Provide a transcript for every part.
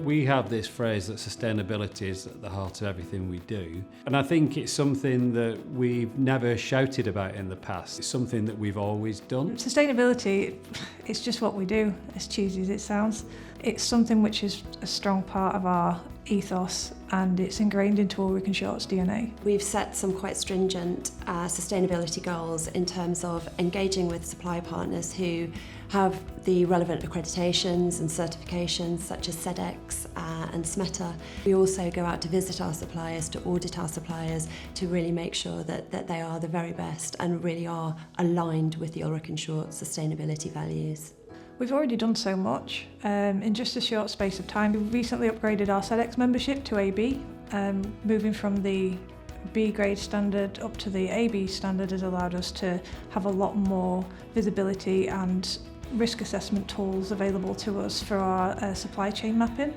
We have this phrase that sustainability is at the heart of everything we do. And I think it's something that we've never shouted about in the past. It's something that we've always done. Sustainability, it's just what we do, as cheesy as it sounds. It's something which is a strong part of our ethos, and it's ingrained into Ulrich and Short's DNA. We've set some quite stringent sustainability goals in terms of engaging with supply partners who have the relevant accreditations and certifications such as SEDEX and SMETA. We also go out to visit our suppliers, to audit our suppliers, to really make sure that they are the very best and really are aligned with the Ulrich and Short sustainability values. We've already done so much in just a short space of time. We've recently upgraded our SEDEX membership to AB. Moving from the B grade standard up to the AB standard has allowed us to have a lot more visibility and risk assessment tools available to us for our supply chain mapping.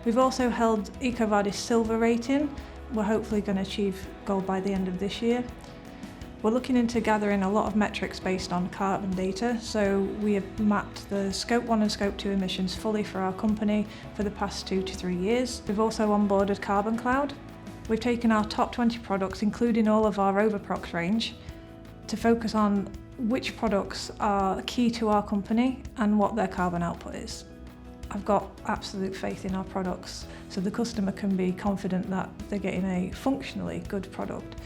We've also held EcoVadis Silver rating. We're hopefully going to achieve gold by the end of this year. We're looking into gathering a lot of metrics based on carbon data, so we have mapped the Scope 1 and Scope 2 emissions fully for our company for the past 2 to 3 years. We've also onboarded Carbon Cloud. We've taken our top 20 products, including all of our Overprox range, to focus on which products are key to our company and what their carbon output is. I've got absolute faith in our products, so the customer can be confident that they're getting a functionally good product.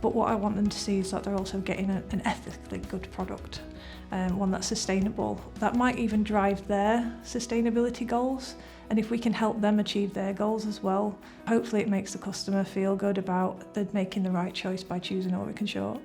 But what I want them to see is that they're also getting an ethically good product, one that's sustainable, that might even drive their sustainability goals. And if we can help them achieve their goals as well, hopefully it makes the customer feel good about making the right choice by choosing Ulrich and Short.